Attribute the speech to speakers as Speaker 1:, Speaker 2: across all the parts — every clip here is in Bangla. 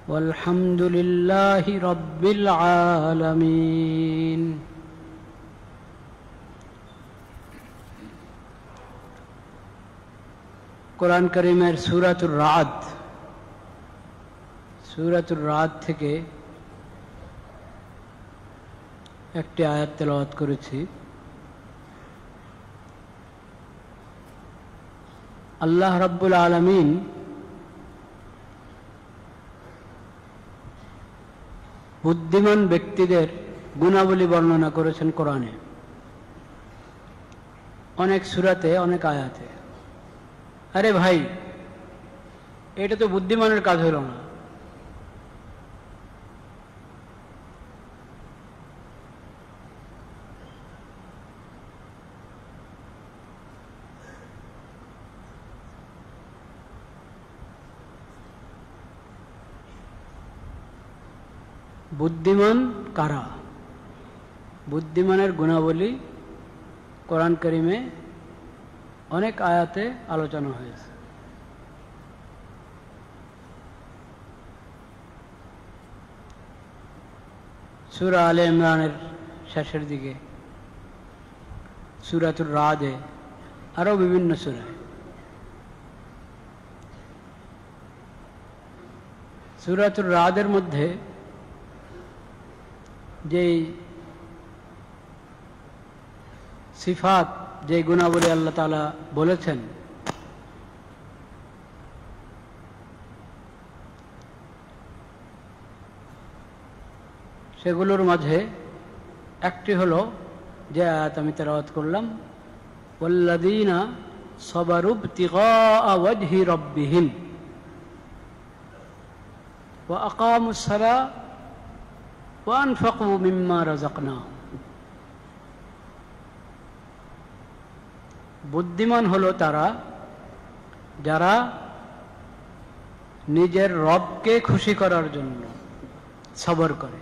Speaker 1: والحمد لله رب العالمين কোরআন কারীমের সূরাতুর রাদ থেকে একটি আয়াত তেলাওয়াত করেছি। আল্লাহ রাব্বুল আলামিন বুদ্ধিমান ব্যক্তিদের গুণাবলী বর্ণনা করেছেন কোরআনে, অনেক সূরাতে, অনেক আয়াতে। আরে ভাই, এটা তো বুদ্ধিমানের কাজ হলো না। বুদ্ধিমান কারা? বুদ্ধিমানের গুণাবলী কোরআন কারীমে অনেক আয়াতে আলোচনা হয়েছে। সূরা আলে ইমরানের শেষের দিকে, সূরাতুর রাদে, আরো বিভিন্ন সূরায়। সূরাতুর রাদের মধ্যে যে সিফাত, যে গুণাবলী আল্লাহ তাআলা বলেছেন, সেগুলোর মাঝে একটি হলো যে আয়াত আমি তেলাওয়াত করলাম, ওয়াল্লাযীনা সাবারু ইবতিগাআ ওয়াজহি রাব্বিহিম ওয়া আকামুস সালাহ ওয়া আনফাকু মিম্মা রাযাকনাহুম। বুদ্ধিমান হলো তারা যারা নিজের রবকে খুশি করার জন্য সবর করে।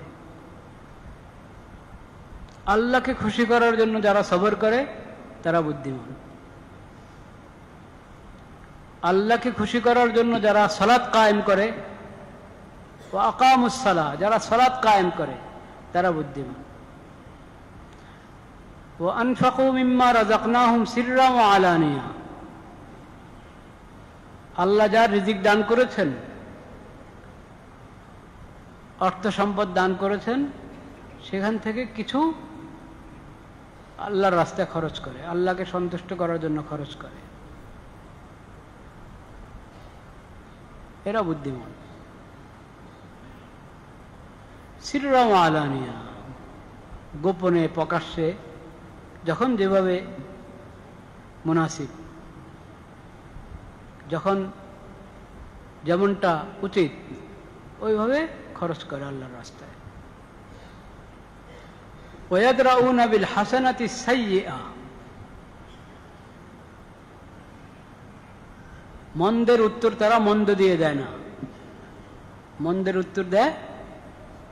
Speaker 1: আল্লাহকে খুশি করার জন্য যারা সবর করে তারা বুদ্ধিমান। আল্লাহকে খুশি করার জন্য যারা সালাত কায়েম করে, ওয়া আকামুস সালাহ, যারা সালাত কায়েম করে তারা বুদ্ধিমান। ওয়া আনফাকু মিম্মা রাযাকনাহুম সিররান ওয়া আলানিয়া, আল্লাহ যার রিজিক দান করেছেন, অর্থ সম্পদ দান করেছেন, সেখান থেকে কিছু আল্লাহর রাস্তায় খরচ করে, আল্লাহকে সন্তুষ্ট করার জন্য খরচ করে। এরা বুদ্ধিমান। সিররান ওয়া আলানিয়া, গোপনে প্রকাশ্যে যখন যেভাবে মুনাসিব, যখন যেমনটা উচিত ওইভাবে খরচ করে আল্লাহর রাস্তায়। ওয়ায়াদরাউনা বিল হাসানাতি সাইয়্যিআ, মন্দের উত্তর তারা মন্দ দিয়ে দেয় না, মন্দের উত্তর দেয়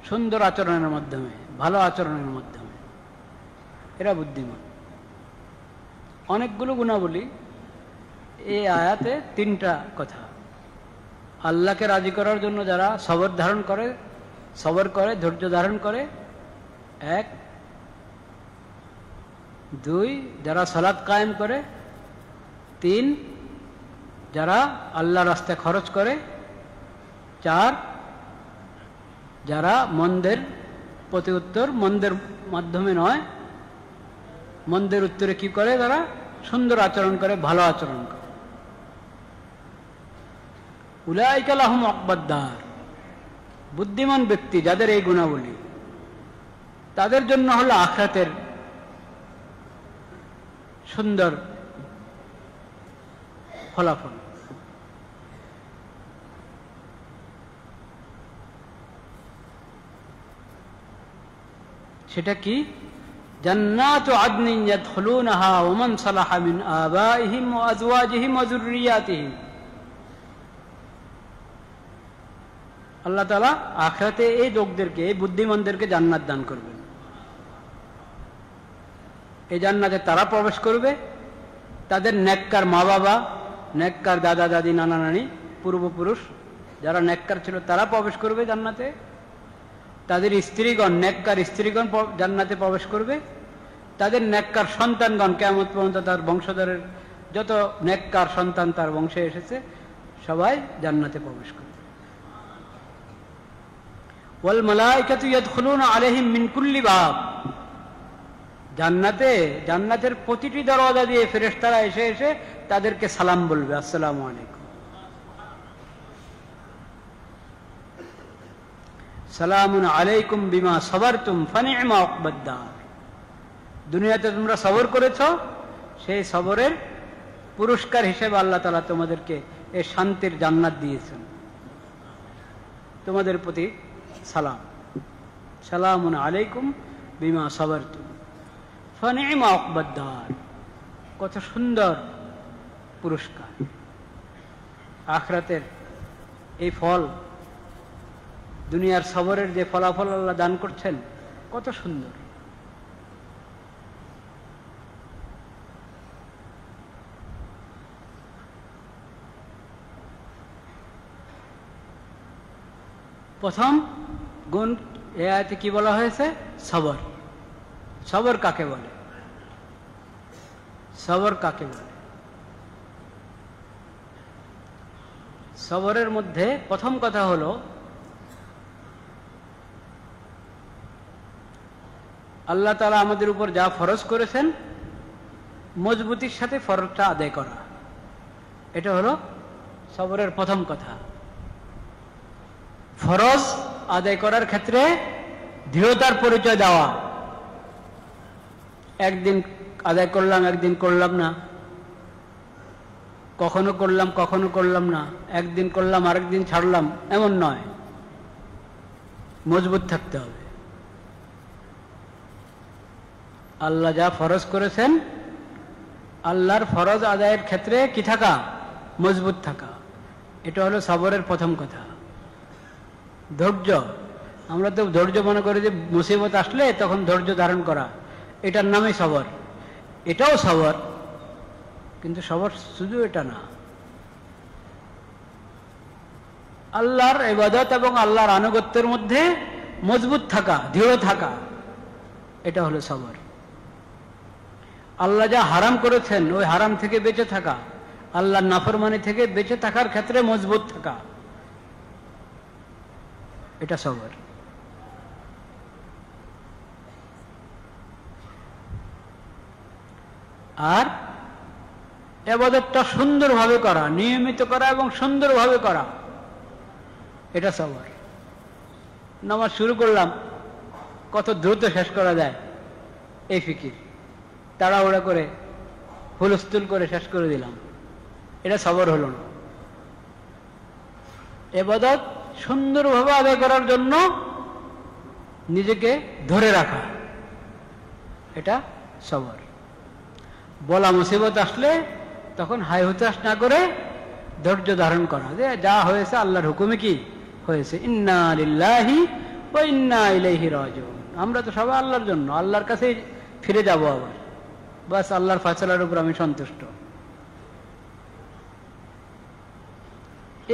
Speaker 1: সুন্দর আচরণের মাধ্যমে, ভালো আচরণের মাধ্যমে। এরা বুদ্ধিমান। অনেকগুলো গুণাবলী এই আয়াতে, তিনটা কথা। আল্লাহকে রাজি করার জন্য যারা সবর করে, ধৈর্য ধারণ করে, এক। দুই, যারা সালাত কায়েম করে। তিন, যারা আল্লাহর রাস্তায় খরচ করে। চার, যারা মন্দের প্রতি উত্তর, মন্দের মাধ্যমে নয়, মন্দের উত্তরে কি করে, তারা সুন্দর আচরণ করে, ভালো আচরণ করে। উলাইকা লাহুম উকবাদ-দার, বুদ্ধিমান ব্যক্তি যাদের এই গুণাবলী, তাদের জন্য হলো আখিরাতের সুন্দর ফলাফল। সেটা কি? জান্নাতু আদনিন ইয়াদখুলুনাহা ওয়া মান সালাহা মিন আবাইহিম ওয়া আজওয়াজিহিম ওয়া যুররিয়াতিহিম। আল্লাহ তাআলা আখিরাতে এই লোকদেরকে, এই বুদ্ধিমানদেরকে জান্নাত দান করবেন। এই জান্নাতে তারা প্রবেশ করবে, তাদের নেককার মা বাবা, নেককার দাদা দাদি, নানা নানি, পূর্বপুরুষ যারা নেককার ছিল তারা প্রবেশ করবে জান্নাতে, তাদের স্ত্রীগণ, নেককার স্ত্রীগণ জান্নাতে প্রবেশ করবে, তাদের নেককার সন্তানগণ কিয়ামত পর্যন্ত তার বংশধরের যত নেককার সন্তান তার বংশে এসেছে সবাই জান্নাতে প্রবেশ করবে। ওয়াল মালাইকাতু ইয়াদখুলুনা আলাইহিম মিন কুল্লি বাব, জান্নাতের প্রতিটি দরজা দিয়ে ফেরেশতারা এসে এসে তাদেরকে সালাম বলবে, আসসালামু আলাইকুম, সালামুন আলাইকুম বিমা সাবারতুম ফানি'মা উকবাদ-দার। দুনিয়াতে তোমরা সবর করেছো, সেই সবরের পুরস্কার হিসেবে আল্লাহ তাআলা তোমাদেরকে এই শান্তির জান্নাত দিয়েছেন। তোমাদের প্রতি সালাম, সালামুন আলাইকুম বিমা সাবারতুম ফানি'মা উকবাদ-দার। কত সুন্দর পুরস্কার! আখিরাতের এই ফল, দুনিয়ার সবরের যে ফলাফল আল্লাহ দান করছেন কত সুন্দর। প্রথম গুণ এই আয়াতে কি বলা হয়েছে? সবর। সবর কাকে বলে? সবর কাকে বলে? সবরের মধ্যে প্রথম কথা হলো আল্লাহ তাআলা আমাদের উপর যা ফরজ করেছেন মজবুতির সাথে ফরজটা আদায় করা, এটা হলো সবরের প্রথম কথা। ফরজ আদায় করার ক্ষেত্রে দৃঢ়তার পরিচয় দেওয়া। একদিন আদায় করলাম, একদিন করলাম না, কখনো করলাম কখনো করলাম না, একদিন করলাম আরেকদিন ছাড়লাম, এমন নয়, মজবুত থাকতে হবে। আল্লাহ যা ফরজ করেছেন, আল্লাহর ফরজ আদায়ের ক্ষেত্রে কি থাকা? মজবুত থাকা। এটা হলো সবরের প্রথম কথা। ধৈর্য, আমরা তো ধৈর্য মনে করি যে মুসিবত আসলে তখন ধৈর্য ধারণ করা, এটার নামই সবর। এটাও সবর, কিন্তু সবর শুধু এটা না। আল্লাহর ইবাদত এবং আল্লাহর আনুগত্যের মধ্যে মজবুত থাকা, দৃঢ় থাকা, এটা হলো সবর। আল্লাহ যা হারাম করেছেন ওই হারাম থেকে বেঁচে থাকা, আল্লাহর নাফরমানি থেকে বেঁচে থাকার ক্ষেত্রে মজবুত থাকা, এটা সবর। আর ইবাদতটা সুন্দরভাবে করা, নিয়মিত করা এবং সুন্দরভাবে করা, এটা সবর। নামাজ শুরু করলাম, কত দ্রুত শেষ করা যায় এই ফিকির, তাড়াহুড়া করে হুলস্থুল করে শেষ করে দিলাম, এটা সবর হলো না। ইবাদত সুন্দরভাবে আদায় করার জন্য নিজেকে ধরে রাখা, এটা সবর। বলা মুসিবত আসলে তখন হাই হুতাশ না করে ধৈর্য ধারণ করা, যে যা হয়েছে আল্লাহর হুকুমে কি হয়েছে, ইন্না লিল্লাহি ওয়া ইন্না ইলাইহি রাজিউন। আমরা তো সবাই আল্লাহর জন্য, আল্লাহর কাছেই ফিরে যাব আবার, বাস আল্লাহর ফয়সালার উপর আমি সন্তুষ্ট।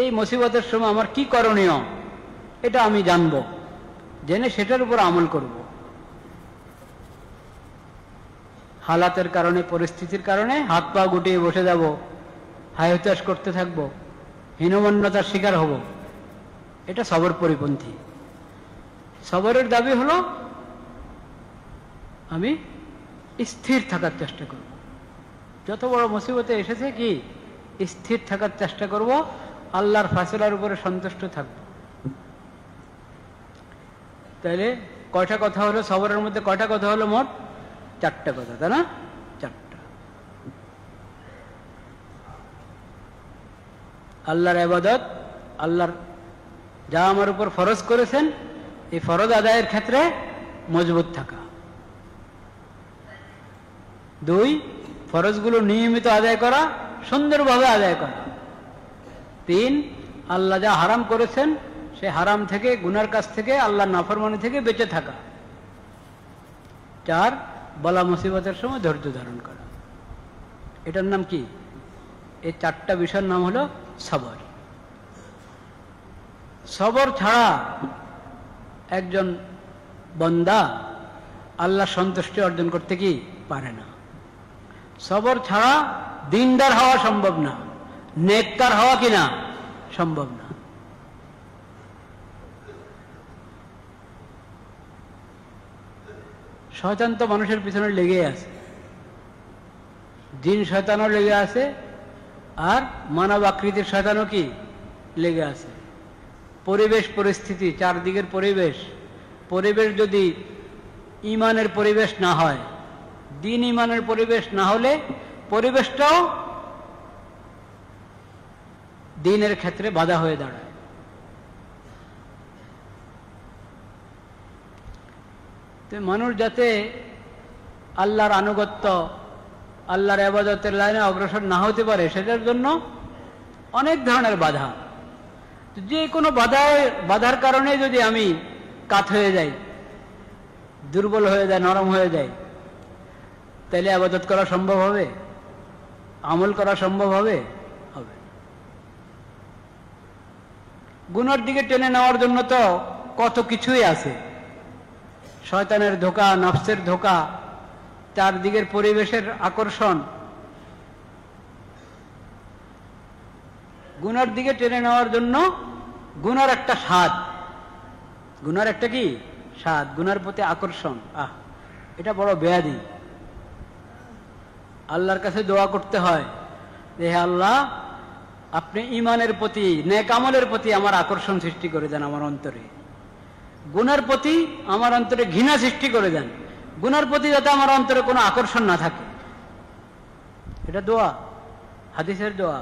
Speaker 1: এই মুসিবতের সময় আমার কি করণীয় এটা আমি জানবো, জেনে সেটার উপর আমল করব। হালাতের কারণে, পরিস্থিতির কারণে হাত পা গুটিয়ে বসে যাব, হায় হুতাশ করতে থাকব, হীনমন্যতার শিকার হব, এটা সবর পরিপন্থী। সবরের দাবি হলো আমি স্থির থাকার চেষ্টা করব, যত বড় মুসিবতে এসেছে কি স্থির থাকার চেষ্টা করব, আল্লাহর ফয়সালার উপরে সন্তুষ্ট থাকব। তাহলে কয়টা কথা হলো সবরের মধ্যে? কয়টা কথা হলো মোট? চারটা কথা, তাই না? চারটা। আল্লাহর ইবাদত, আল্লাহর যা আমার উপর ফরজ করেছেন এই ফরজ আদায়ের ক্ষেত্রে মজবুত থাকা। 2, ফরজগুলো নিয়মিত আদায় করা, সুন্দরভাবে আদায় করা। 3, আল্লাহ যা হারাম করেছেন সে হারাম থেকে, গুনার কাছ থেকে, আল্লাহর নাফরমানি থেকে বেঁচে থাকা। 4, বলা মুসিবতের সময় ধৈর্য ধারণ করা। এটার নাম কি? এই চারটা বিষয়ের নাম হলো সবর। সবর ছাড়া একজন বান্দা আল্লাহর সন্তুষ্টি অর্জন করতে কি পারে না। সবর ছাড়া দিনদার হওয়া সম্ভব না, নেককার হওয়া কিনা সম্ভব না। শয়তান তো মানুষের পিছনে লেগে আছে, জিন শয়তানও লেগে আছে, আর মানব আকৃতির শয়তানও কি লেগে আছে। পরিবেশ পরিস্থিতি, চারদিকের পরিবেশ যদি ইমানের পরিবেশ না হয়, দিন ইমানের পরিবেশ না হলে পরিবেশটাও দিনের ক্ষেত্রে বাধা হয়ে দাঁড়ায়। তো মানুষ যাতে আল্লাহর আনুগত্য, আল্লাহর ইবাদতের লাইনে অগ্রসর না হতে পারে, সেটার জন্য অনেক ধরনের বাধা। যে কোনো বাধার কারণে যদি আমি কাত হয়ে যাই, দুর্বল হয়ে যায়, নরম হয়ে যায়, তাহলে ইবাদত করা সম্ভব হবে? আমল করা সম্ভব হবে? হবে। গুনার দিকে টেনে নেওয়ার জন্য তো কত কিছুই আছে, শয়তানের ধোঁকা, নফসের ধোঁকা, চারদিকের পরিবেশের আকর্ষণ। গুনার দিকে টেনে নেওয়ার জন্য গুনার একটা স্বাদ, গুনার একটা কি স্বাদ, গুনার প্রতি আকর্ষণ। এটা বড় বেয়াদি। আল্লাহর কাছে দোয়া করতে হয় যে হে আল্লাহ, আপনি ইমানের প্রতি, নেক আমলের প্রতি আমার আকর্ষণ সৃষ্টি করে দেন আমার অন্তরে, গুনার প্রতি আমার অন্তরে ঘৃণা সৃষ্টি করে দেন, গুনার প্রতি যাতে আমার অন্তরে কোনো আকর্ষণ না থাকে। এটা দোয়া, হাদিসের দোয়া।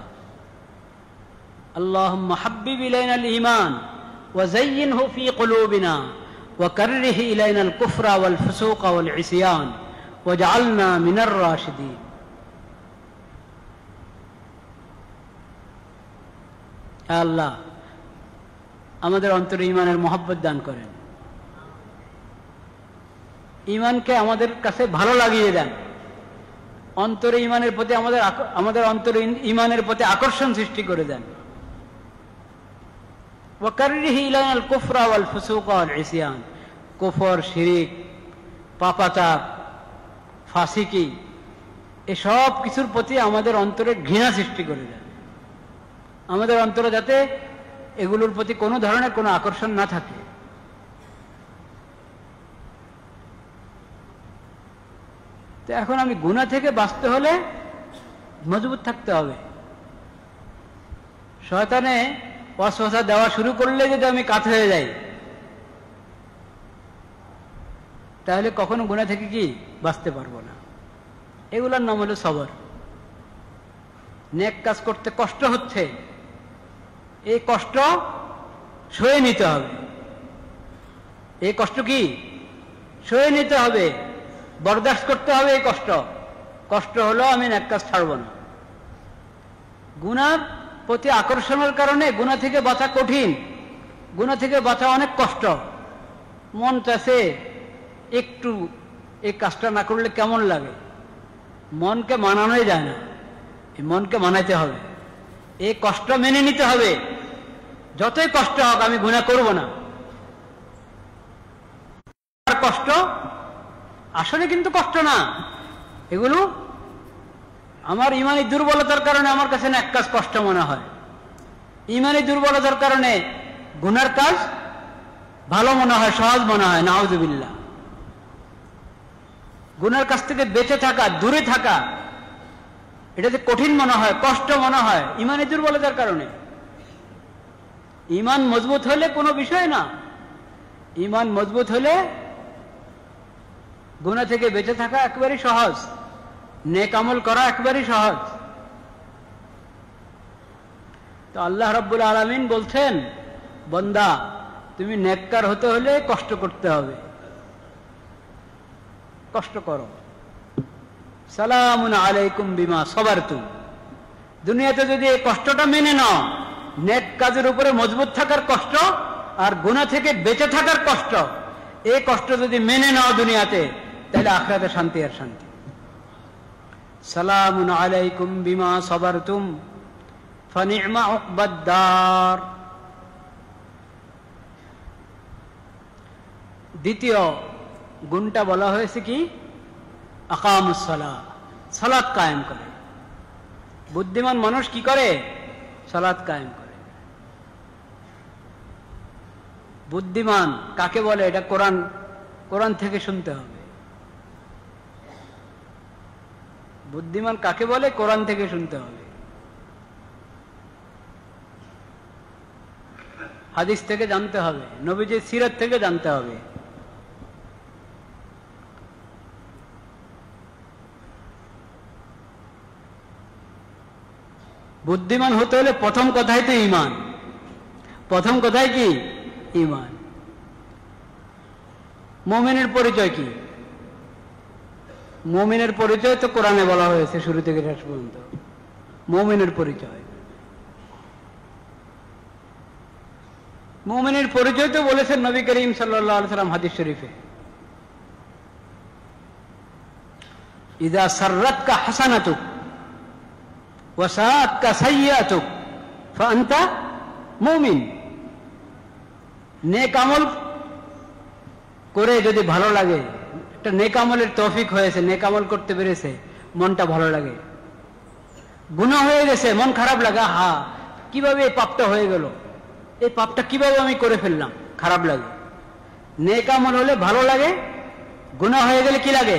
Speaker 1: আল্লাহুম্মা হাব্বিব ইলাইনাল ঈমান ওয়া যায়্যিনহু ফী কুলুবিনা ওয়া কাররিহ ইলাইনাল কুফরা ওয়াল ফুসুকা ওয়াল ইসয়ান ওয়াজআলনা মিনার রাশিদিন। হে আল্লাহ, আমাদের অন্তরে ঈমানের মহব্বত দান করেন, ঈমানকে আমাদের কাছে ভালো লাগিয়ে দেন, অন্তরে ঈমানের প্রতি আমাদের অন্তরে ঈমানের প্রতি আকর্ষণ সৃষ্টি করে দেন। ওয়া কাররিহ ইলাইনাল কুফরা ওয়াল ফুসুকা ওয়াল ইসয়ান, কুফর, শিরিক, পাপাচার, ফাসিকি, এসব কিছুর প্রতি আমাদের অন্তরে ঘৃণা সৃষ্টি করে দেন। আমাদের অন্তরে যাতে এগুলোর প্রতি কোনো ধরনের কোনো আকর্ষণ না থাকে। তো এখন আমি গুনাহ থেকে বাঁচতে হলে মজবুত থাকতে হবে। শয়তানে ওয়াসওয়াসা দেওয়া শুরু করলে যদি আমি কাত হয়ে যাই, তাহলে কখনো গুনাহ থেকে কি বাঁচতে পারবো না। এগুলোর নাম হলো সবর। নেক কাজ করতে কষ্ট হচ্ছে, এই কষ্ট সয়ে নিতে হবে। এই কষ্ট কি সয়ে নিতে হবে, বরদাস্ত করতে হবে এই কষ্ট। কষ্ট হলো আমি নেক কাজ ছাড়ব না। গুনার প্রতি আকর্ষণের কারণে গুনাহ থেকে বাঁচা কঠিন, গুনাহ থেকে বাঁচা অনেক কষ্ট। মন চাইছে একটু এই কাজটা না করলে কেমন লাগে, মনকে মানানোই যায় না। এই মনকে মানাইতে হবে, এই কষ্ট মেনে নিতে হবে। যতই কষ্ট হোক আমি গুনাহ করব না। কষ্ট আসলে কিন্তু কষ্ট না, এগুলো আমার ইমানি দুর্বলতার কারণে আমার কাছে নেক কাজ কষ্ট মনে হয়। ইমানি দুর্বলতার কারণে গুনার কাজ ভালো মনে হয়, সহজ মনে হয়। নাউযুবিল্লাহ। গুনার কাছ থেকে বেঁচে থাকা, দূরে থাকা, এটাতে কঠিন মনে হয়, কষ্ট মনে হয় ইমানি দুর্বলতার কারণে। ইমান মজবুত হলে কোনো বিষয় না। ইমান মজবুত হলে গুনাহ থেকে বেঁচে থাকা একেবারেই সহজ, নেক আমল করা একেবারেই সহজ। তো আল্লাহ রাব্বুল আলামিন বলছেন, বান্দা তুমি নেককার হতে হলে কষ্ট করতে হবে, কষ্ট করো। সালামুন আলাইকুম বিমা সাবারতুম। দুনিয়াতে যদি এই কষ্টটা মেনে নাও, নেক কাজের উপরে মজবুত থাকার কষ্ট আর গুনাহ থেকে বেঁচে থাকার কষ্ট, এই কষ্ট যদি মেনে নাও দুনিয়াতে, তাহলে আখিরাতে শান্তি আর শান্তি। সালামুন আলাইকুম বিমা সাবারতুম ফানি'মা উকবাদ দার। দ্বিতীয় গুণটা বলা হয়েছে কি? আকামুস সালাহ, সালাত কায়েম করে। বুদ্ধিমান মানুষ কি করে? সালাত কায়েম করে। বুদ্ধিমান কাকে বলে? এটা কোরআন থেকে শুনতে হবে। বুদ্ধিমান কাকে বলে? কোরআন থেকে শুনতে হবে, হাদিস থেকে জানতে হবে, নবীজির সিরাত থেকে জানতে হবে। বুদ্ধিমান হতে হলে প্রথম কথাই তো ঈমান। প্রথম কথাই কি? ঈমান। মুমিনের পরিচয় কি? মুমিনের পরিচয় তো কোরআনে বলা হয়েছে শুরু থেকে শেষ পর্যন্ত। মুমিনের পরিচয়, মুমিনের পরিচয় তো বলেছেন নবী করিম সাল্লাল্লাহু আলাইহি ওয়াসাল্লাম হাদিস শরীফে, ইযা সাররাতকা হাসানাতুক ওয়া সাআতকা সাইয়্যাতুক ফাআনতা মুমিন। নেক আমল করে যদি ভালো লাগে, একটা নেক আমলের তৌফিক হয়েছে, নেক আমল করতে পেরেছে, মনটা ভালো লাগে। গুনাহ হয়ে গেছে, মন খারাপ লাগে, হা কিভাবে এই পাপটা হয়ে গেল, এই পাপটা কিভাবে আমি করে ফেললাম, খারাপ লাগে। নেক আমল হলে ভালো লাগে, গুনাহ হয়ে গেলে কি লাগে?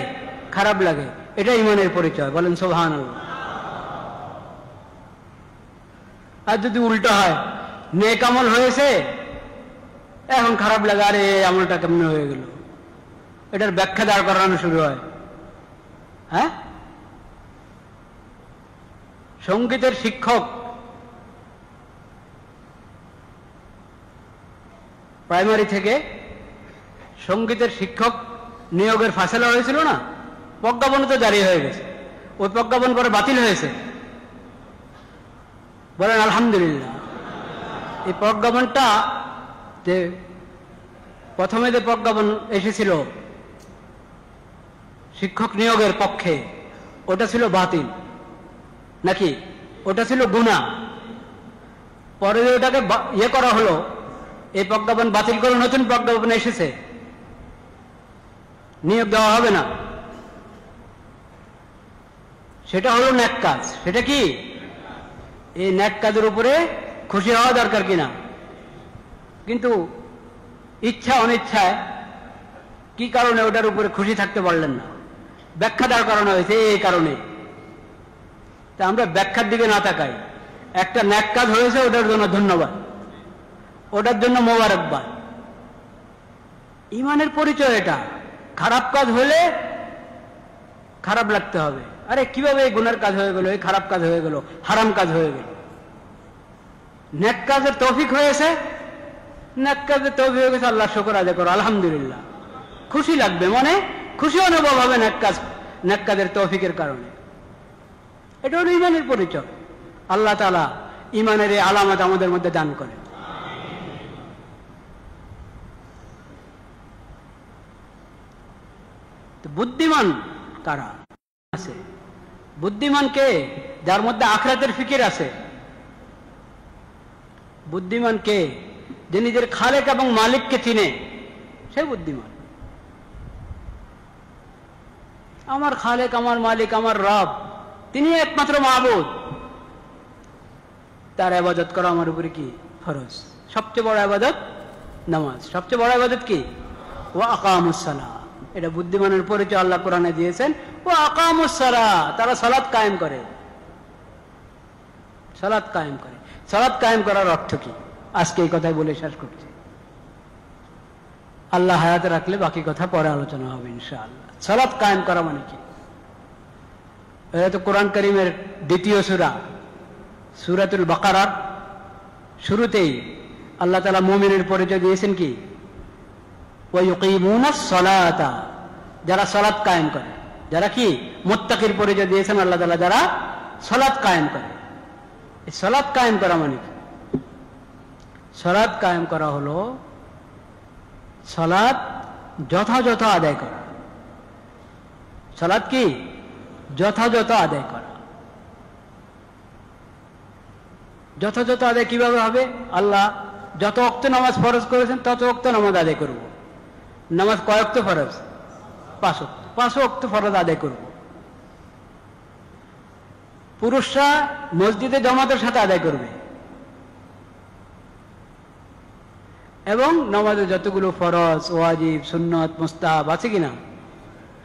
Speaker 1: খারাপ লাগে। এটা ঈমানের পরিচয়। বলেন সুবহানাল্লাহ। আর যদি উল্টো হয়, নেক আমল হয়েছে, এখন খারাপ লাগে, আরে এই আমলটা কেমন হয়ে গেল, এটার ব্যাখ্যা দাঁড় করানো শুরু হয়। হ্যাঁ, সঙ্গীতের শিক্ষক প্রাইমারি থেকে সঙ্গীতের শিক্ষক নিয়োগের ফায়সালা হয়েছিল না? প্রজ্ঞাপন তো জারি হয়ে গেছে, ওই প্রজ্ঞাপন পরে বাতিল হয়েছে। বলেন আলহামদুলিল্লাহ। এই প্রজ্ঞাপনটা যে প্রথমে যে প্রজ্ঞাপন এসেছিল শিক্ষক নিয়োগের পক্ষে, ওটা ছিল বাতিল নাকি? ওটা ছিল গুনাহ। পরে ওটাকে ইয়ে করা হলো, এই প্রজ্ঞাপন বাতিল করে নতুন প্রজ্ঞাপন এসেছে, নিয়োগ দেওয়া হবে না। সেটা হলো ন্যাক কাজ। সেটা কি? এই ন্যাক কাজের উপরে খুশি হওয়া দরকার কিনা? কিন্তু ইচ্ছা অনিচ্ছায় কি কারণে ওটার উপরে খুশি থাকতে পারলেন না? ব্যাখ্যা দাঁড় করানো হয়েছে এই কারণে। তা আমরা ব্যাখ্যার দিকে না তাকাই, একটা ন্যাক কাজ হয়েছে, ওটার জন্য ধন্যবাদ, ওটার জন্য মোবারকবাদ। ঈমানের পরিচয় এটা। খারাপ কাজ হলে খারাপ লাগতে হবে, আরে কিভাবে এই গুনার কাজ হয়ে গেল, এই খারাপ কাজ হয়ে গেল, হারাম কাজ হয়ে গেল। নেক কাজের তৌফিক হয়েছে, নেক কাজের তৌফিক হয়ে গেছে, আল্লাহ শুকর আদায় করো, আলহামদুলিল্লাহ। খুশি লাগবে, মনে খুশি অনুভব হবে নেক কাজের তৌফিকের কারণে। এটা হলো ঈমানের পরিচয়। আল্লাহ তাআলা ঈমানের এই আলামত আমাদের মধ্যে দান করে। বুদ্ধিমান কারা আছে? বুদ্ধিমান কে? যার মধ্যে আখিরাতের ফিকির আছে। বুদ্ধিমান কে? যে নিজের খালেক এবং মালিককে চিনে, সে বুদ্ধিমান। আমার খালেক, আমার মালিক, আমার রব, তিনি একমাত্র মাবুদ, তার ইবাদত করা আমার উপরে কি ফরজ। সবচেয়ে বড় ইবাদত নামাজ। সবচেয়ে বড় ইবাদত কি? ওয়া আকামুস সালাহ। এটা বুদ্ধিমানের পরিচয় আল্লাহ কোরআনে দিয়েছেন। ওয়া আকামুস সালাহ, তারা সালাত কায়েম করে। সালাত কায়েম করে। সালাত কায়েম করার অর্থ কি? আজকে এই কথাই বলে শেষ করছি। আল্লাহ হায়াতে রাখলে বাকি কথা পরে আলোচনা হবে ইনশাআল্লাহ। সালাত কায়েম করা মানে কি? এটা তো কোরআন কারীমের দ্বিতীয় সূরা, সূরাতুল বাকারার শুরুতেই আল্লাহ তাআলা মুমিনের পরিচয় দিয়েছেন কি? ওয়া ইউকিমুনাস সালাতা, যারা সালাত কায়েম করে। যারা কি? মুত্তাকির পরিচয় দিয়েছেন আল্লাহ তাআলা, যারা সালাত কায়েম করে। এই সালাত কায়েম করা মানে কি? সালাত কায়েম করা হলো সালাত যথাযথ আদায় করা। সালাত কি? যথাযথ আদায় করা। যথাযথ আদায় কিভাবে হবে? আল্লাহ যত ওয়াক্ত নামাজ ফরজ করেছেন তত ওয়াক্ত নামাজ আদায় করব। নামাজ কয় ওয়াক্ত ফরজ? 5 ওয়াক্ত। 5 ওয়াক্ত ফরজ আদায় করব। পুরুষরা মসজিদে জামাতের সাথে আদায় করবে এবং নামাজে যতগুলো ফরজ, ওয়াজিব, সুন্নত, মুস্তাহাব আছে কিনা,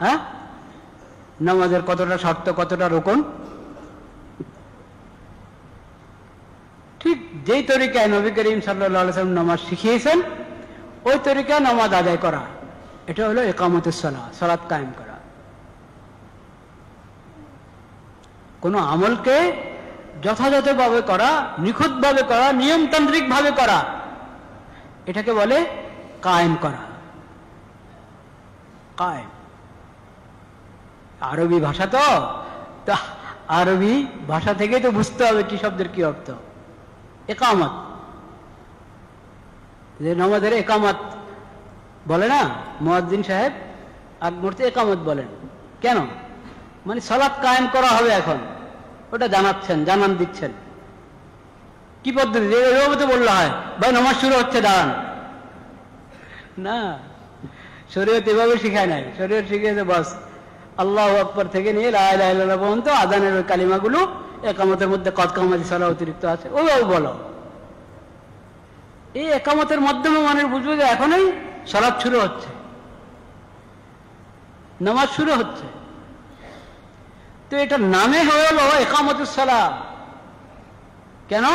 Speaker 1: হ্যাঁ, নামাজের কতটা শর্ত, কতটা রুকন, ঠিক যেই তরিকায় নবী করিম সাল্লাল্লাহু আলাইহি ওয়াসাল্লাম নামাজ শিখিয়েছেন ওই তরিকায় নামাজ আদায় করা, এটা হলো ইকামতুস সালাহ, সালাত কায়েম করা। কোন আমলকে যথাযথভাবে করা, নিখুঁতভাবে করা, নিয়মতান্ত্রিক ভাবে করা, এটাকে বলে কায়েম করা। কায়েম আরবি ভাষা, তো আরবি ভাষা থেকে তো বুঝতে হবে কি শব্দের কি অর্থ। একামত, যে নামাজের একামত বলে না, মুয়াজ্জিন সাহেব আগ মুহূর্তে একামত বলেন কেন? মানে সালাত কায়েম করা হবে এখন, ওটা জানাচ্ছেন, জানান দিচ্ছেন। কি পদ্ধতি? এভাবে তো বললে হয়, ভাই নামাজ শুরু হচ্ছে, দাঁড়ান না, শরীয়ত এভাবে শিখায় নাই। শরীয়ত শিখিয়েছে বাস আল্লাহু আকবার থেকে নিয়ে লা ইলাহা ইল্লাল্লাহ পর্যন্ত আযানের ওই কালিমাগুলো একামতের মধ্যে কদ কামাতি সালাহ অতিরিক্ত আছে, ওইভাবে বলো। এই একামতের মাধ্যমে মানুষ বুঝবে যে এখনই সালাত শুরু হচ্ছে, নামাজ শুরু হচ্ছে। তো এটা নামে হলো একামতুস সালাহ। কেন?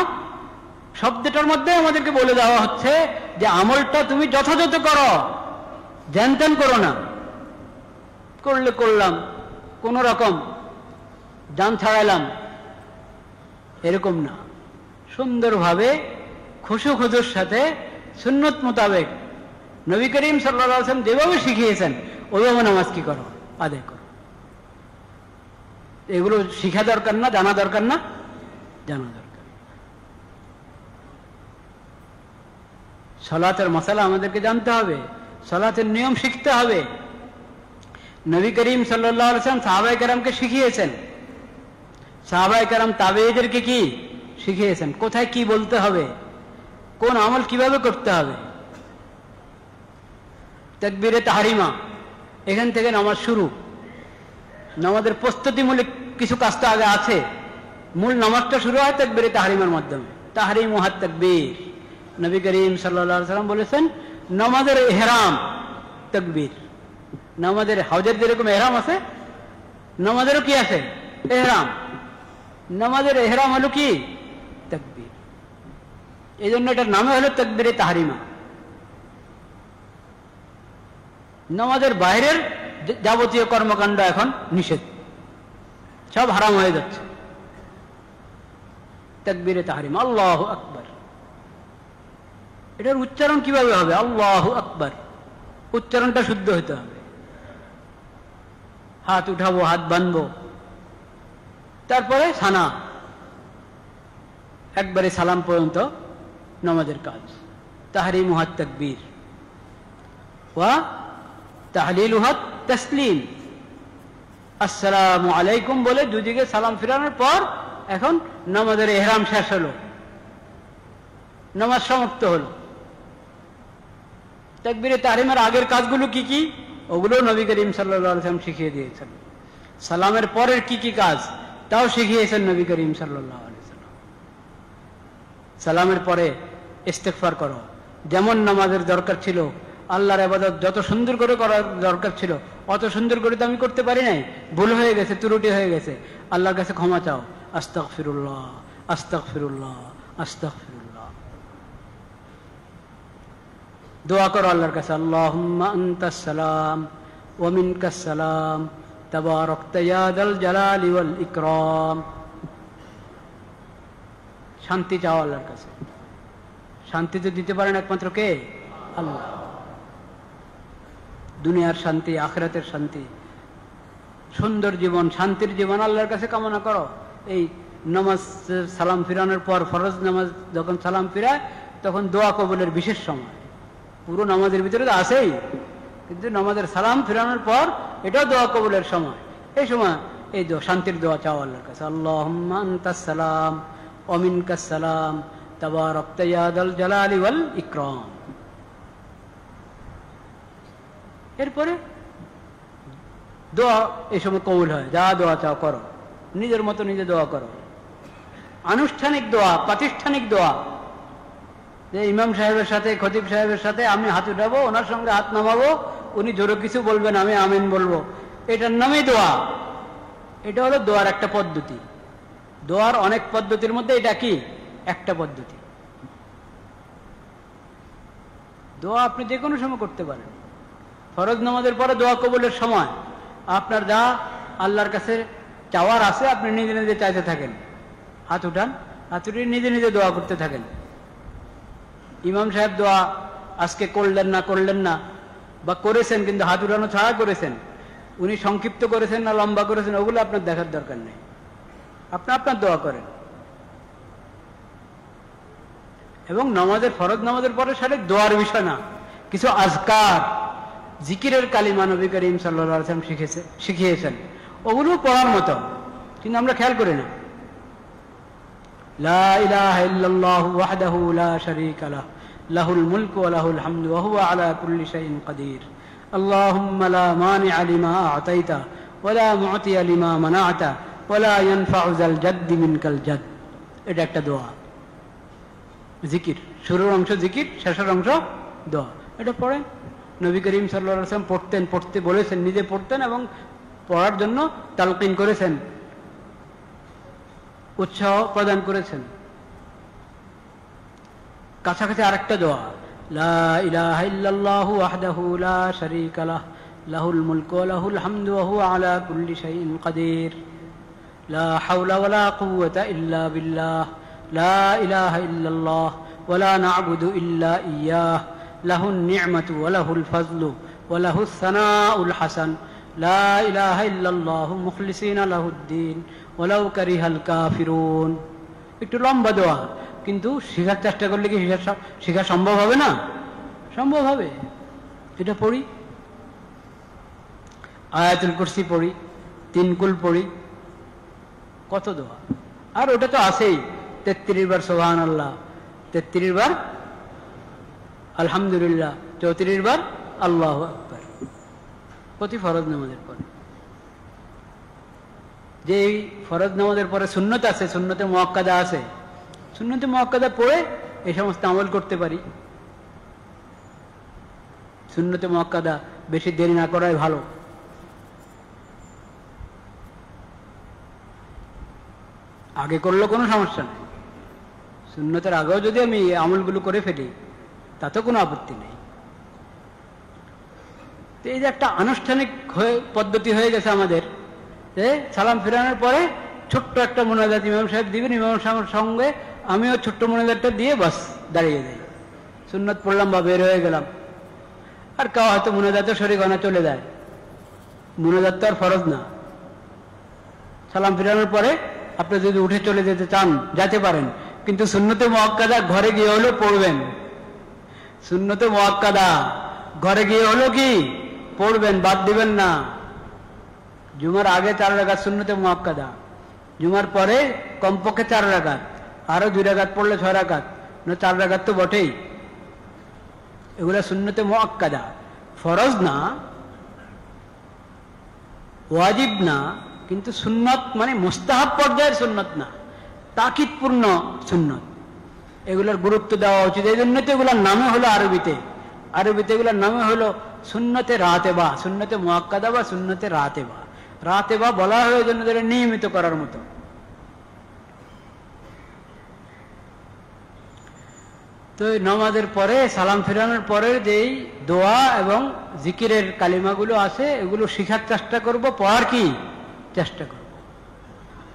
Speaker 1: শব্দটার মধ্যে আমাদেরকে বলে দেওয়া হচ্ছে যে আমলটা তুমি যথাযথ করো, ধ্যান ত্যান করো না। করলে করলাম, কোন রকম জান ছাড়াইলাম, এরকম না। সুন্দরভাবে খুশু খুজুর সাথে সুন্নত মোতাবেক নবী করিম সাল্লাল্লাহু আলাইহি ওয়াসাল্লাম যেভাবে শিখিয়েছেন ওইভাবে নামাজ কি করো, আদায় করো। এগুলো শিখা দরকার না, জানা দরকার না? জানা দরকার। সালাতের মাসালা আমাদেরকে জানতে হবে, সালাতের নিয়ম শিখতে হবে। নবী করিম সাল্লাল্লাহু আলাইহি ওয়াসাল্লাম সাহাবায়ে কেরামকে শিখিয়েছেন, সাহাবায়ে কেরাম তাবেঈদেরকে কি শিখিয়েছেন, কোথায় কি বলতে হবে, কোন আমল কিভাবে করতে হবে। তাকবীরে তাহরিমা, এখান থেকে নামাজ শুরু। নামাজের প্রস্তুতিমূলক কিছু কাজ তো আগে আছে। মূল নামাজটা শুরু হয় তাকবীরে তাহরিমার মাধ্যমে। তাহরিমু হাত তাকবীর, নবী করিম সাল্লাল্লাহু আলাইহি ওয়াসাল্লাম বলেছেন নামাজের ইহরাম তাকবীর। নামাজের হজের যেরকম ইহরাম আছে, নামাজেরও কি আছে? ইহরাম। নামাজের ইহরাম হলো কি? তাকবীর। এই জন্য এটার নামে হলো তাকবীরে তাহরিমা। নামাজের বাইরের যাবতীয় কর্মকাণ্ড এখন নিষেধ, সব হারাম হয়ে যাচ্ছে। তাকবীরে তাহরিমা, আল্লাহু আকবার। এটার উচ্চারণ কিভাবে হবে? আল্লাহু আকবার, উচ্চারণটা শুদ্ধ হতে হবে। হাত উঠাবো, হাত বাঁধবো, তারপরে সানা, একবারে সালাম পর্যন্ত নামাজের কাজ। তাহরিমু হাত তাকবীর ওয়া তাহলিলু হাত তাসলিম। আসসালামু আলাইকুম বলে দুদিকে সালাম ফিরানোর পর এখন নামাজের ইহরাম শেষ হলো, নামাজ সমাপ্ত হলো। তাকবীরে তাহরিমার আগের কাজগুলো কি কি, ওগুলো নবী করিম সাল্লাল্লাহু আলাইহি ওয়াসাল্লাম শিখিয়ে দিয়েছেন। সালামের পরের কি কি কাজ তাও শিখিয়েছেন নবী করিম সাল্লাল্লাহু আলাইহি ওয়াসাল্লাম। সালামের পরে ইস্তেগফার করো, যেমন নামাজের দরকার ছিল, আল্লাহর ইবাদত যত সুন্দর করে করার দরকার ছিল অত সুন্দর করে তো আমি করতে পারি নাই, ভুল হয়ে গেছে, ত্রুটি হয়ে গেছে, আল্লাহর কাছে ক্ষমা চাও। আস্তাগফিরুল্লাহ, আস্তাগফিরুল্লাহ, আস্তাগফিরুল্লাহ। দোয়া করো আল্লাহর কাছে, আল্লাহুম্মা আনতাস সালাম ওয়া মিনকাস সালাম তাবারাকতা ইয়া যাল জালালি ওয়াল ইকরাম। শান্তি চাও আল্লাহর কাছে। শান্তি তো দিতে পারেন একমাত্র কে? আল্লাহ। দুনিয়ার শান্তি, আখিরাতের শান্তি, সুন্দর জীবন, শান্তির জীবন আল্লাহর কাছে কামনা করো। এই নামাজ সালাম ফিরানোর পর, ফরজ নামাজ যখন সালাম ফিরায় তখন দোয়া কবুলের বিশেষ সময়। পুরো নামাজের ভিতরে তো আছেই, কিন্তু নামাজের সালাম ফিরানোর পর এটাও দোয়া কবুলের সময়। এই সময় এই শান্তির দোয়া চাও আল্লাহর কাছে, আল্লাহুম্মা আনতাস সালাম ওয়া মিনকাস সালাম তাবারাকতা ইয়া যাল জালালি ওয়াল ইকরাম। এরপরে দোয়া এই সময় কবুল হয়, যা দোয়া চাও করো, নিজের মতো নিজে দোয়া করো। আনুষ্ঠানিক দোয়া, প্রাতিষ্ঠানিক দোয়া, যে ইমাম সাহেবের সাথে খতিব সাহেবের সাথে আমি হাত উঠাবো, ওনার সঙ্গে হাত নামাবো, উনি জোরে কিছু বলবেন, আমি আমিন বলবো, এটার নামই দোয়া। এটা হলো দোয়ার একটা পদ্ধতি। দোয়ার অনেক পদ্ধতির মধ্যে এটা কি একটা পদ্ধতি। দোয়া আপনি যে কোনো সময় করতে পারেন। ফরজ নামাজের পরে দোয়া কবুলের সময় আপনার যা আল্লাহর কাছে চাওয়ার আছে আপনি নিজে নিজে চাইতে থাকেন, হাত উঠান, হাত উঠিয়ে নিজে নিজে দোয়া করতে থাকেন। ইমাম সাহেব দোয়া আজকে করলেন না বা করেছেন কিন্তু হাত উঠানো ছাড়া করেছেন, উনি সংক্ষিপ্ত করেছেন না লম্বা করেছেন, ওগুলো আপনার দেখার দরকার নেই। আপনি আপনার দোয়া করেন। এবং নামাজের, ফরজ নামাজের পরে সাথে দোয়ার বিষয় না, কিছু আজকার জিকিরের কালিমা নবী করিম সাল্লাল্লাহু আলাইহি ওয়াসাল্লাম শিখিয়েছেন, ওগুলো পড়ার মতো, কিন্তু আমরা খেয়াল করি না। লা ইলাহা ইল্লাল্লাহু ওয়াহদাহু লা শারীকা লাহু লাহুল মুলকু ওয়া লাহুল হামদু ওয়া হুয়া আলা কুল্লি শাইইন কাদির। আল্লাহুম্মা লা মানিআ লিমা আ'তাইতা ওয়া লা মু'তিয়া লিমা মানা'তা ওয়া লা ইয়ানফা'ু যাল জাদ্দি মিনকাল জাদ। এটা একটা দোয়া, জিকির। শুরুর অংশ জিকির, শেষের অংশ দোয়া। এটা পড়েন। নবী করিম সাল্লাল্লাহু আলাইহি ওয়াসাল্লাম পড়তেন, পড়তে বলেছেন, নিজে পড়তেন এবং পড়ার জন্য তালকিন করেছেন, উৎসাহ প্রদান করেছেন। কাছাকাছি আরেকটা দোয়া, লা ইলাহা ইল্লাল্লাহু ওয়াহদাহু লা শারীকা লাহু লাহুল মুলকু ওয়া লাহুল হামদু ওয়া হুয়া আলা কুল্লি শাইইন কাদির। লা হাওলা ওয়া লা কুওয়াতা ইল্লা বিল্লাহ। লা ইলাহা ইল্লাল্লাহ ওয়া লা না'বুদু ইল্লা ইয়্যাহ। লাহুন নি'মাতু ওয়া লাহুল ফাজলু ওয়া লাহুস সানাউল হাসান। লা ইলাহা ইল্লাল্লাহু মুখলিসিনা লাহুদ্দিন ওয়ালাউ কারিহাল কাফিরুন। একটু লম্বা দোয়া, কিন্তু শেখার চেষ্টা করলে কি শেখা সম্ভব হবে না? সম্ভব হবে। এটা পড়ি, আয়াতুল কুরসি পড়ি, তিন কুল পড়ি, কত দোয়া। আর ওটা তো আছেই, 33 বার সুবহানাল্লাহ, 33 বার আলহামদুলিল্লাহ, 34 বার আল্লাহু আকবার, প্রতি ফরজ নামাজের পরে। যে ফরজ নামাজের পরে সুন্নত আছে, সুন্নতে মুআক্কাদা আছে, সুন্নতে মুআক্কাদা পড়ে এই সমস্ত আমল করতে পারি। সুন্নতে মুআক্কাদা বেশি দেরি না করাই ভালো। আগে করলে কোনো সমস্যা নেই, সুন্নতের আগেও যদি আমি আমলগুলো করে ফেলি তাতেও কোনো আপত্তি নেই। তো এই যে একটা আনুষ্ঠানিক পদ্ধতি হয়ে গেছে আমাদের, যে সালাম ফিরানোর পরে ছোট্ট একটা মোনাজাত ইমাম সাহেব দিবেন, ইমাম সাহেবের সঙ্গে আমিও ছোট্ট মোনাজাতটা দিয়ে বাস দাঁড়িয়ে যাই, সুন্নত পড়লাম বা বের হয়ে গেলাম। আর কেউ হয়তো মোনাজাতে শরীক হয় না, চলে যায়। মোনাজাত তো আর ফরজ না। সালাম ফিরানোর পরে আপনি যদি উঠে চলে যেতে চান যেতে পারেন, কিন্তু সুন্নতে মুআক্কাদা ঘরে গিয়ে হলো পড়বেন। সুন্নতে মুআক্কাদা ঘরে গিয়ে হলো কি পড়বেন, বাদ দিবেন না। জুমার আগে 4 রাকাত সুন্নতে মুআক্কাদা, জুমার পরে কমপক্ষে 4 রাকাত, আরো 2 রাকাত পড়লে 6 রাকাত, না 4 রাকাত তো বটেই। এগুলা সুন্নতে মুআক্কাদা, ফরজ না, ওয়াজিব না, কিন্তু সুন্নত মানে মুস্তাহাব পর্যায়ের সুন্নত না, তাকিদপূর্ণ সুন্নত। এগুলোর গুরুত্ব দেওয়া উচিত। এই জন্য তো এগুলোর নামে হলো আরবিতে এগুলোর নামে হলো সুন্নতে রাতেবা, সুন্নতে মুআক্কাদা বা সুন্নতে রাতেবা। রাতেবা বলা হয় এই জন্য নিয়মিত করার মতো। তো নামাজের পরে সালাম ফিরানোর পরে যেই দোয়া এবং জিকিরের কালিমাগুলো আছে এগুলো শিখার চেষ্টা করব, পড়ার কি চেষ্টা করব।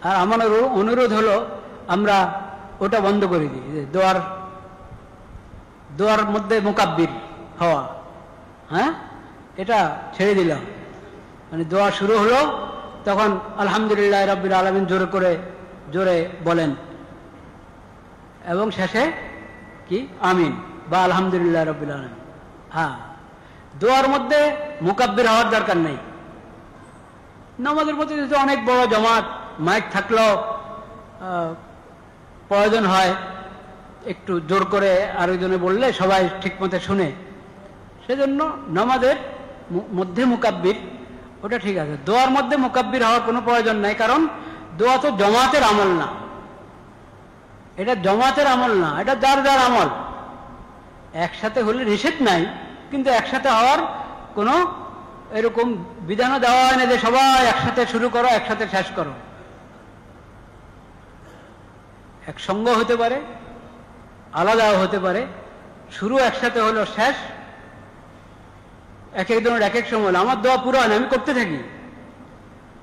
Speaker 1: আর আমার অনুরোধ হলো আমরা ওটা বন্ধ করে দিই, যে দোয়ার মধ্যে মুকাব্বির হওয়া, হ্যাঁ, এটা ছেড়ে দিলাম। মানে দোয়া শুরু হলো তখন আলহামদুলিল্লাহ রাব্বিল আলামিন জোরে বলেন, এবং শেষে কি আমিন বা আলহামদুলিল্লাহ রাব্বিল আলামিন। হ্যাঁ, দোয়ার মধ্যে মুকাব্বির হওয়ার দরকার নেই। নামাজের মধ্যে যদি অনেক বড় জামাত, মাইক থাকলেও প্রয়োজন হয় একটু জোর করে আরেকজনে বললে সবাই ঠিক মতো শুনে, সেজন্য নামাজের মধ্যে মুকাব্বির, ওটা ঠিক আছে। দোয়ার মধ্যে মুকাব্বির হওয়ার কোনো প্রয়োজন নাই, কারণ দোয়া তো জমাতের আমল না, এটা জমাতের আমল না, এটা যার যার আমল। একসাথে হলে নিষেধ নাই, কিন্তু একসাথে হওয়ার কোনো এরকম বিধানও দেওয়া হয় না যে সবাই একসাথে শুরু করো একসাথে শেষ করো। একসঙ্গ হতে পারে, আলাদাও হতে পারে, শুরু একসাথে হলো, শেষ এক একজনের এক এক সময়। আমার দোয়া পুরো হয় না, আমি করতে থাকি।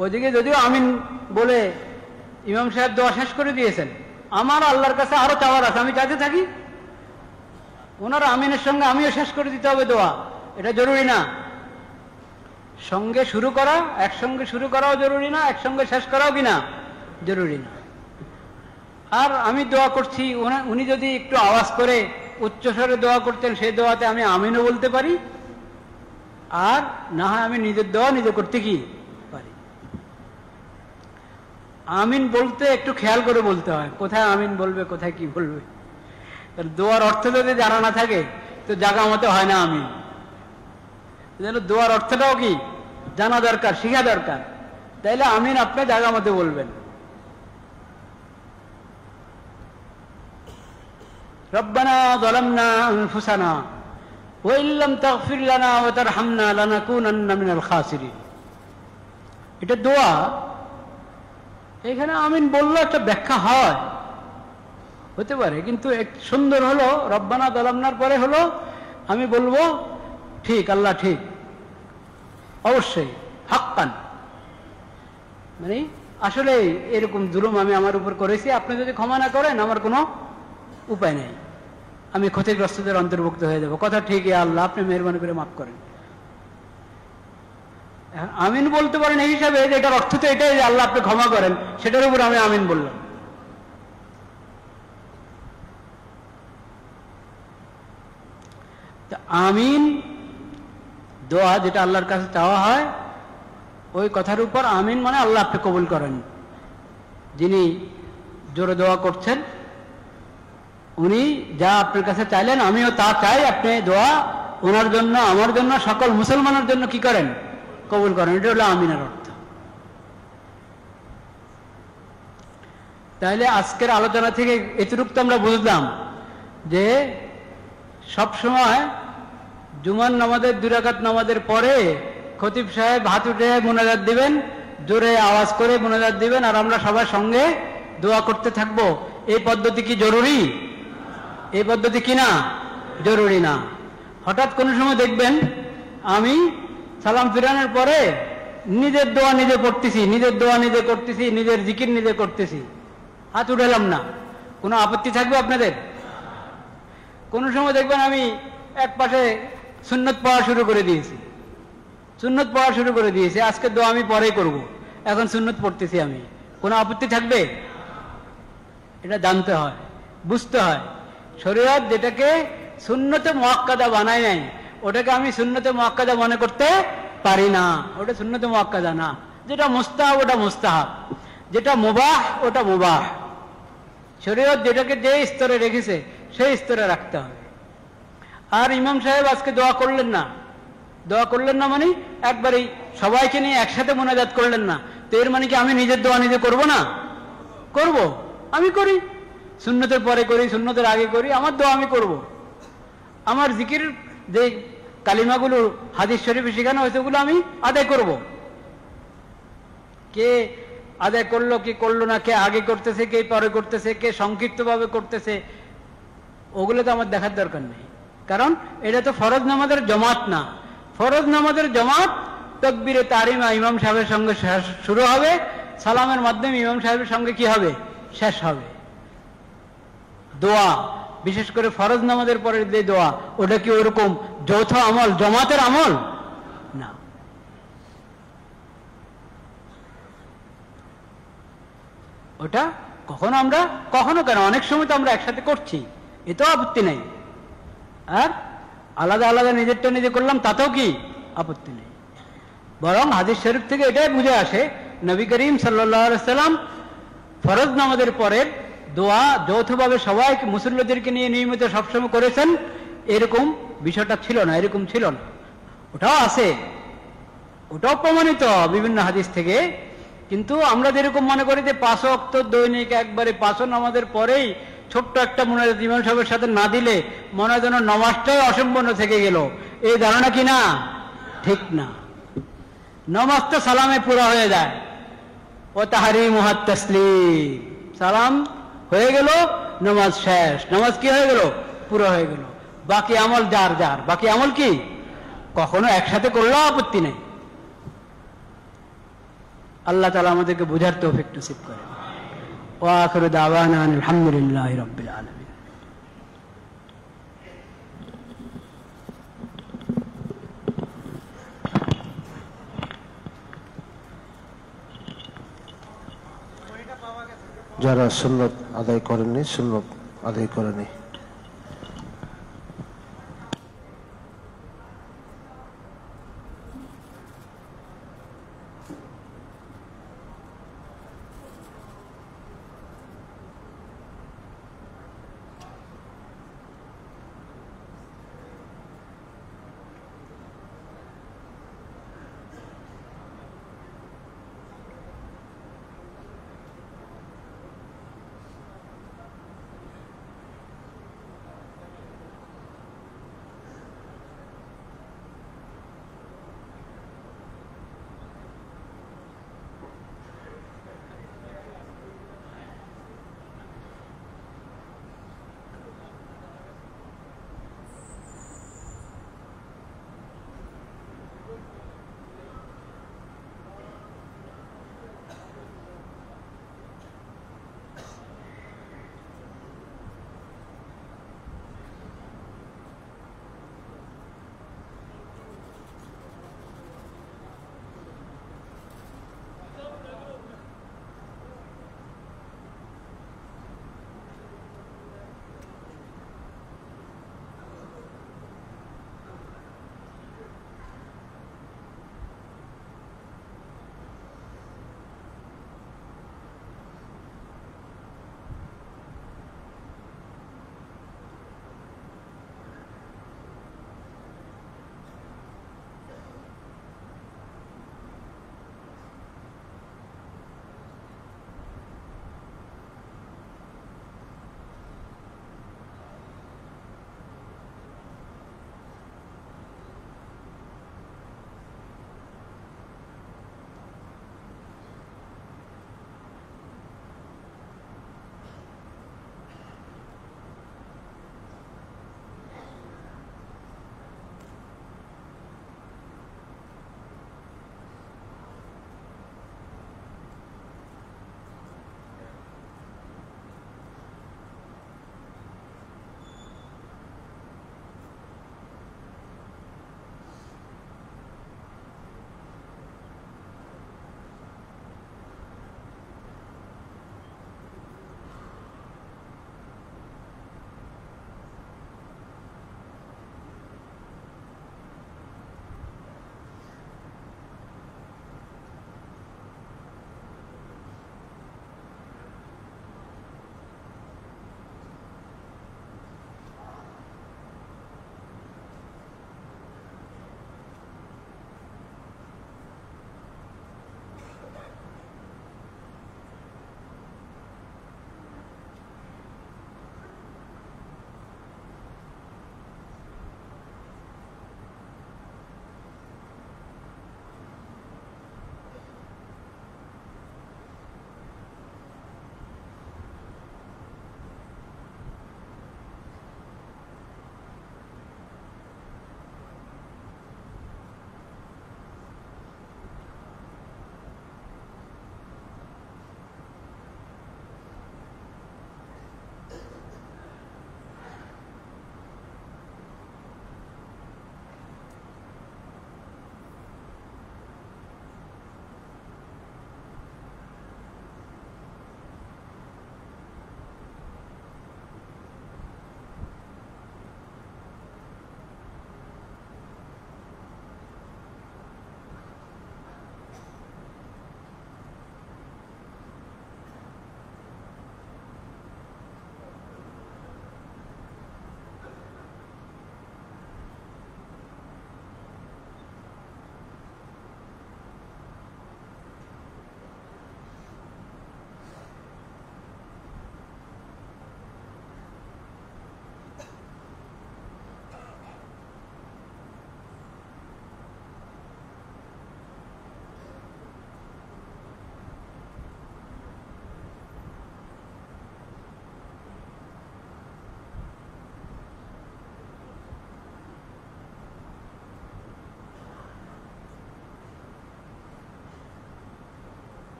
Speaker 1: ওইদিকে যদিও আমিন বলে ইমাম সাহেব দোয়া শেষ করে দিয়েছেন, আমার আল্লাহর কাছে আরো চাওয়ার আছে, আমি চাইতে থাকি। ওনার আমিনের সঙ্গে আমিও শেষ করে দিতে হবে দোয়া, এটা জরুরি না। সঙ্গে শুরু করা, একসঙ্গে শুরু করাও জরুরি না, একসঙ্গে শেষ করাও কিনা জরুরি না। আর আমি দোয়া করছি, উনি যদি একটু আওয়াজ করে উচ্চস্বরে দোয়া করতেন, সেই দোয়াতে আমি আমিনও বলতে পারি, আর না হয় আমি নিজের দোয়া নিজে করতে কি পারি। আমিন বলতে একটু খেয়াল করে বলতে হয়, কোথায় আমিন বলবে কোথায় কি বলবে। দোয়ার অর্থ যদি জানা না থাকে তো জায়গা মতো হয় না আমিন। যেন দোয়ার অর্থটাও কি জানা দরকার, শিখা দরকার, তাইলে আমিন আপনি জায়গা মতো বলবেন। রব্বানা যালামনা আনফুসানা ওয়া ইল্লাম তাগফির লানা ওয়া তারহামনা লানাকুনান্না মিনাল খাসিরিন, এটা দোয়া। এখানে আমিন বললে একটা ব্যাখ্যা হয়, হতে পারে, কিন্তু এক সুন্দর হলো রব্বানা যালামনার পরে হলো আমি বলবো ঠিক, আল্লাহ ঠিক, অবশ্যই হাক্কান, মানে আসলে এরকম জুলুম আমি আমার উপর করেছি, আপনি যদি ক্ষমা না করেন আমার কোনো উপায় নেই, আমি ক্ষতিগ্রস্তদের অন্তর্ভুক্ত হয়ে যাব। কথা ঠিক, আল্লাহ আপনি মেহরবানি করে মাফ করেন। আমিন বলতে পারেন এই হিসাবে যে এটার অর্থ তো এটাই যে আল্লাহ আপনি ক্ষমা করেন, সেটার উপর আমি আমিন বললাম। আমিন দোয়া যেটা আল্লাহর কাছে চাওয়া হয়, ওই কথার উপর আমিন মানে আল্লাহ আপনি কবুল করেন। যিনি জোরে দোয়া করছেন উনি যা আপনার কাছে চাইলেন আমিও তা চাই, আপনি দোয়া ওনার জন্য, আমার জন্য, সকল মুসলমানের জন্য কি করেন, কবুল করেন। এটা হলো আমিনের অর্থ। তাইলে আজকের আলোচনা থেকে এতটুকু তো আমরা বুঝলাম যে সব সময় জুমার নামাজের 2 রাকাত নামাজের পরে খতিব সাহেব হাত উঠে মোনাজাত দিবেন, জোরে আওয়াজ করে মোনাজাত দিবেন, আর আমরা সবার সঙ্গে দোয়া করতে থাকবো। এই পদ্ধতি কি জরুরি? এই পদ্ধতি কি না জরুরি না। হঠাৎ কোনো সময় দেখবেন আমি সালাম ফিরানোর পরে নিজের দোয়া নিজে পড়তেছি, নিজের দোয়া নিজে করতেছি, নিজের জিকির নিজে করতেছি, হাত উঠালাম না, কোনো আপত্তি থাকবে আপনাদের? কোনো সময় দেখবেন আমি এক পাশে সুন্নত পড়া শুরু করে দিয়েছি, সুন্নত পড়া শুরু করে দিয়েছি, আজকে দোয়া আমি পরেই করব, এখন সুন্নত পড়তেছি আমি, কোনো আপত্তি থাকবে? এটা জানতে হয়, বুঝতে হয়। শরীয়ত যেটাকে সুন্নতে মুআক্কাদা বানায় নাই, ওটাকে আমি সুন্নতে মুআক্কাদা মনে করতে পারি না। ওটা সুন্নতে মুআক্কাদা না। যেটা মুস্তাহাব ওটা মুস্তাহাব, যেটা মুবাহ ওটা মুবাহ। শরীয়ত যেটাকে যে স্তরে রেখেছে সেই স্তরে রাখতে হবে। আর ইমাম সাহেব আজকে দোয়া করলেন না, দোয়া করলেন না মানে একবারই সবাইকে নিয়ে একসাথে মোনাজাত করলেন না, তো এর মানে কি আমি নিজের দোয়া নিজে করব না? করব, আমি করি, সুন্নতের পরে করি, সুন্নতের আগে করি, আমার দোয়া আমি করব। আমার জিকির যে কালিমাগুলো হাদিস শরীফে শেখানো হয়েছে ওগুলো আমি আদায় করব। কে আদায় করলো কে করলো না, কে আগে করতেছে কে পরে করতেছে, কে সংক্ষিপ্তভাবে করতেছে, ওগুলো তো আমার দেখার দরকার নেই। কারণ এটা তো ফরজ নামাজের জমাত না। ফরজ নামাজের জমাত তাকবীরে তাহরিমা ইমাম সাহেবের সঙ্গে শুরু হবে, সালামের মাধ্যমে ইমাম সাহেবের সঙ্গে কি হবে, শেষ হবে। দোয়া বিশেষ করে ফরজ নামাজের পরে যে দোয়া, ওটা কি ওরকম যৌথ আমল, জমাতের আমল না। ওটা কখনো আমরা, কখনো কেন, অনেক সময় তো আমরা একসাথে করছি, এতেও আপত্তি নেই। আর আলাদা আলাদা নিজেরটা নিজে করলাম তাতেও কি আপত্তি নেই। বরং হাদিস শরীফ থেকে এটাই বুঝে আসে নবী করিম সাল্লাল্লাহু আলাইহি ওয়াসাল্লাম ফরজ নামাজের পরের দোয়া যৌথভাবে সবাইকে মুসল্লিদেরকে নিয়ে নিয়মিত সবসময় করেছেন, এরকম বিষয়টা ছিল না, এরকম ছিল না। ওটাও আছে, ওটাও প্রমাণিত বিভিন্ন হাদিস থেকে। কিন্তু আমরা যেরকম মনে করি যে 5 ওয়াক্ত দৈনিক একবারে 5 নামাজের পরেই ছোট্ট একটা মুনাজাত ইমাম সাহেবের সাথে না দিলে মনে হয় যেন নামাজটাই অসম্পূর্ণ থেকে গেল, এই ধারণা কি না? ঠিক না। নামাজ তো সালামে পুরা হয়ে যায়। ও তাহরিমুহাত তাসলিম, সালাম হয়ে গেল, নামাজ শেষ, নামাজ কি হয়ে গেল? পুরো হয়ে গেল। বাকি আমল যার যার, বাকি আমল কি কখনো একসাথে করলেও আপত্তি নেই। আল্লাহ তাআলা আমাদেরকে বুঝার তৌফিক নসিব করেন। ওয়া আখিরু দাওয়ানা আলহামদুলিল্লাহি রাব্বিল আলামিন।
Speaker 2: যারা সুন্নত আদায় করেননি সুন্নত আদায় করেনি।